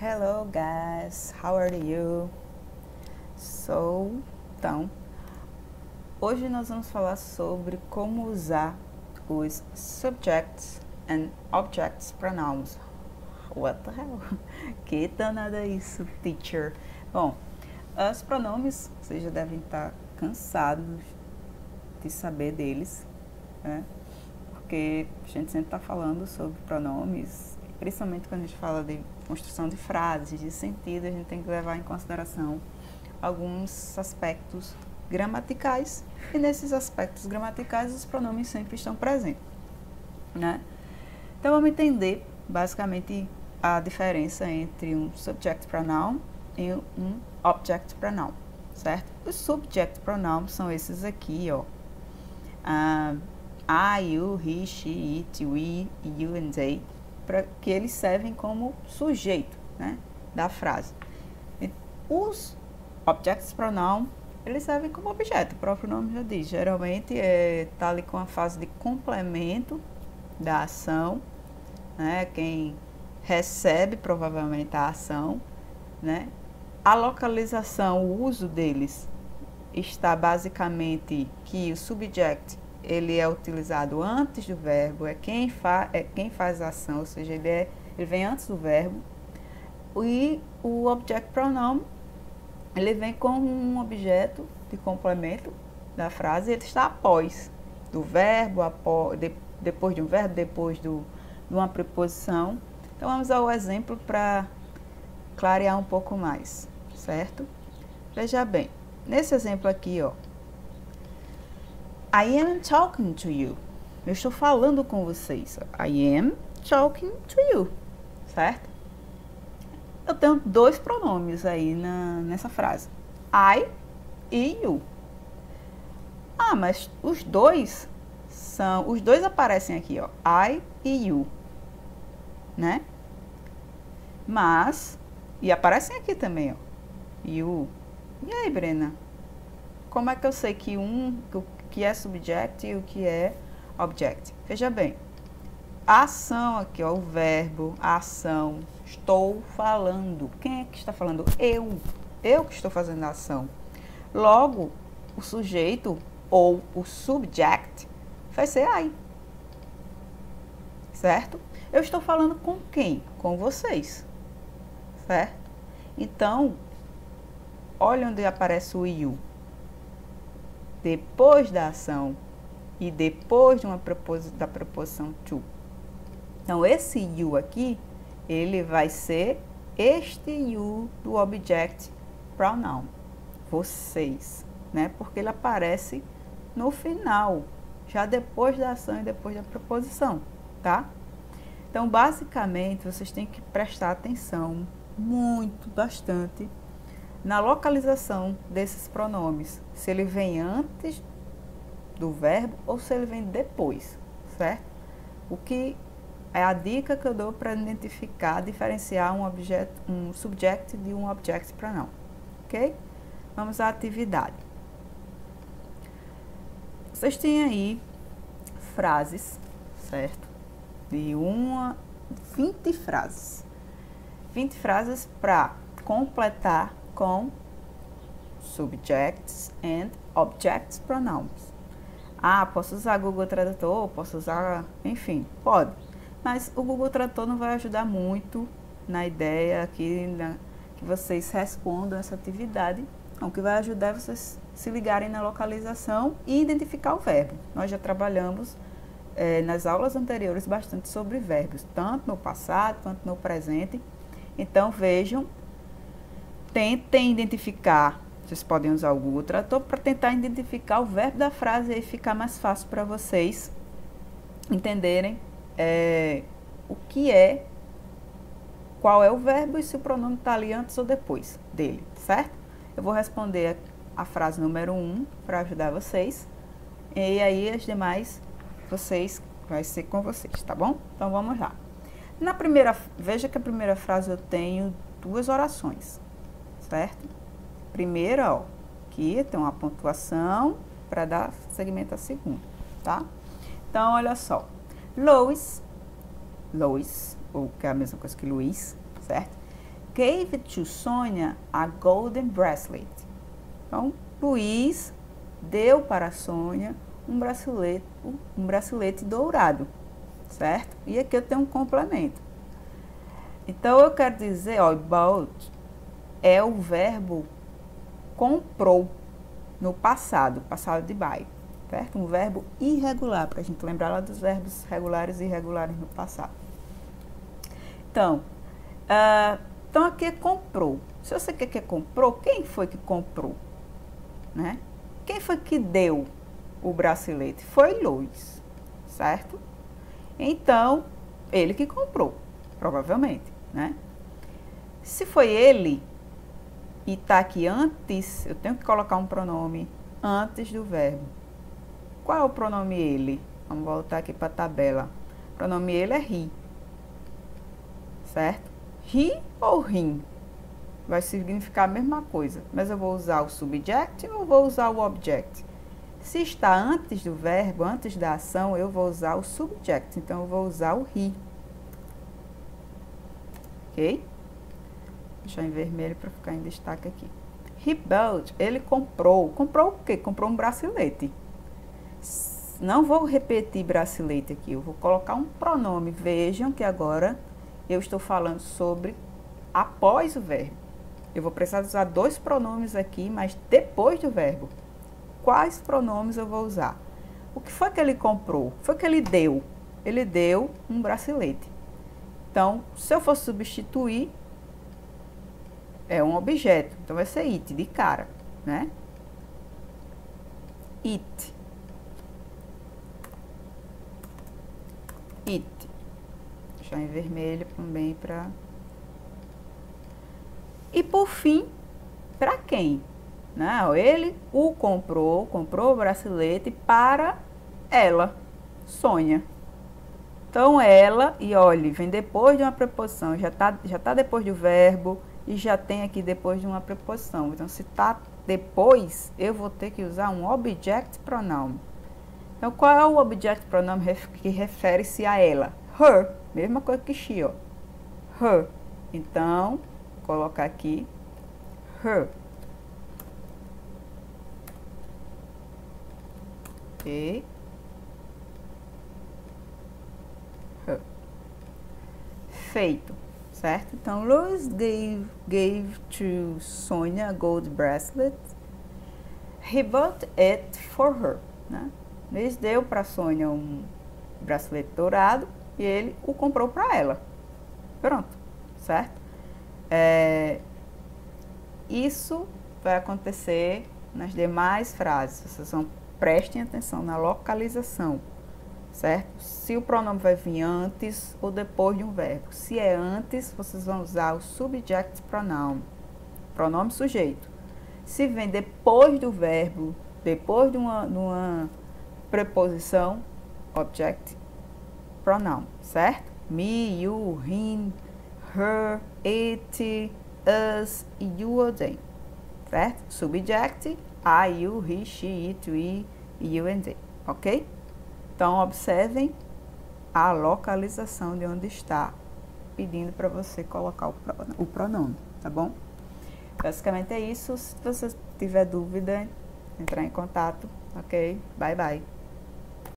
Hello guys, how are you? Então, hoje nós vamos falar sobre como usar os subjects and objects pronouns. What the hell? Que danada é isso, teacher? Bom, os pronomes, vocês já devem estar cansados de saber deles, né? Porque a gente sempre está falando sobre pronomes, principalmente quando a gente fala de construção de frases, de sentido, a gente tem que levar em consideração alguns aspectos gramaticais, e nesses aspectos gramaticais os pronomes sempre estão presentes, né? Então vamos entender basicamente a diferença entre um subject pronoun e um object pronoun, certo? Os subject pronouns são esses aqui, ó. I, you, he, she, it, we, you and they, para que eles servem como sujeito, né, da frase. E os objects pronoun, eles servem como objeto, o próprio nome já diz. Geralmente tá ali com a fase de complemento da ação, né, quem recebe provavelmente a ação, né. A localização, o uso deles está basicamente que o subject ele é utilizado antes do verbo, é quem faz a ação, ou seja, ele vem antes do verbo. E o object pronoun, ele vem como um objeto de complemento da frase, ele está após do verbo, depois de um verbo, depois de uma preposição. Então vamos ao exemplo para clarear um pouco mais, certo? Veja bem, nesse exemplo aqui, ó, I am talking to you. Eu estou falando com vocês. I am talking to you. Certo? Eu tenho dois pronomes aí nessa frase. I e you. Mas os dois aparecem aqui, ó. I e you. Né? E aparecem aqui também, ó. You. E aí, Brena? Como é que eu sei que que é subject e o que é object? Veja bem, a ação aqui, ó, o verbo, a ação, estou falando. Quem é que está falando? Eu que estou fazendo a ação. Logo, o sujeito ou o subject vai ser I. Certo? Eu estou falando com quem? Com vocês. Certo? Então, olha onde aparece o you. Depois da ação e depois de da preposição to. Então, esse you aqui, ele vai ser este you do object pronoun, vocês, né? Porque ele aparece no final, já depois da ação e depois da preposição, tá? Então, basicamente, vocês têm que prestar atenção bastante, na localização desses pronomes, se ele vem antes do verbo ou se ele vem depois, certo? O que é a dica que eu dou para identificar, diferenciar um subject de um object pronoun, ok? Vamos à atividade. Vocês têm aí frases, certo? De 20 frases. 20 frases para completar com subjects and objects pronouns. Posso usar Google Tradutor, posso usar, enfim, pode. Mas o Google Tradutor não vai ajudar muito na ideia aqui, que vocês respondam essa atividade. Não, o que vai ajudar é vocês se ligarem na localização e identificar o verbo. Nós já trabalhamos nas aulas anteriores bastante sobre verbos, tanto no passado quanto no presente. Então, vejam, tentem identificar, vocês podem usar o Google Tradutor para tentar identificar o verbo da frase e ficar mais fácil para vocês entenderem qual é o verbo e se o pronome está ali antes ou depois dele, certo? Eu vou responder a frase número 1 para ajudar vocês, e aí as demais vai ser com vocês, tá bom? Então vamos lá. Veja que a primeira frase eu tenho duas orações, certo? Primeira, ó, aqui tem uma pontuação para dar seguimento à segunda, tá? Então, olha só. Lois, ou que é a mesma coisa que Luiz, certo? gave to Sônia a golden bracelet. Então, Luiz deu para a Sônia um bracelete dourado, certo? E aqui eu tenho um complemento. Então, eu quero dizer, ó, bought é o verbo comprou no passado de buy, certo? Um verbo irregular, para a gente lembrar lá dos verbos regulares e irregulares no passado. Então, aqui é comprou. Se você quer que comprou, quem foi que comprou? Né? Quem foi que deu o bracelete? Foi Luiz, certo? Então, ele que comprou, provavelmente, né? Se foi ele e tá aqui antes, eu tenho que colocar um pronome antes do verbo. Qual é o pronome ele? Vamos voltar aqui para a tabela. O pronome ele é he, certo? He ou him vai significar a mesma coisa, mas eu vou usar o subject ou vou usar o object? Se está antes do verbo, antes da ação, eu vou usar o subject, então eu vou usar o he. Ok? Vou deixar em vermelho para ficar em destaque aqui. He bought, ele comprou. Comprou o quê? Comprou um bracelete. Não vou repetir bracelete aqui, eu vou colocar um pronome. Vejam que agora eu estou falando sobre após o verbo. Eu vou precisar usar dois pronomes aqui, mas depois do verbo. Quais pronomes eu vou usar? O que foi que ele comprou? Foi que ele deu? Ele deu um bracelete. Então, se eu for substituir, é um objeto. Então, vai ser it, de cara, né? It. It. Vou deixar em vermelho também para... E por fim, para quem? Não, ele o comprou o bracelete para ela, Sônia. Então, ela, e olhe, vem depois de uma preposição, já tá depois do verbo e já tem aqui depois de uma preposição. Então, se tá depois, eu vou ter que usar um object pronoun. Então, qual é o object pronoun que refere-se a ela? Her, mesma coisa que she, ó. Her. Então, vou colocar aqui her. Ok. Her. Feito, certo? Então, Louis gave to Sonia a gold bracelet. He bought it for her, né? Luiz deu para Sônia um bracelete dourado e ele o comprou para ela. Pronto, certo? Isso vai acontecer nas demais frases. Vocês prestem atenção na localização, certo? Se o pronome vai vir antes ou depois de um verbo. Se é antes, vocês vão usar o subject pronoun, pronome sujeito. Se vem depois do verbo, depois de uma preposição, object pronoun, certo? Me, you, him, her, it, us, you or they, certo? Subject, I, you, he, she, it, we, you and they, ok? Então, observem a localização de onde está pedindo para você colocar o pronome, tá bom? Basicamente é isso. Se você tiver dúvida, entrar em contato, ok? Bye, bye.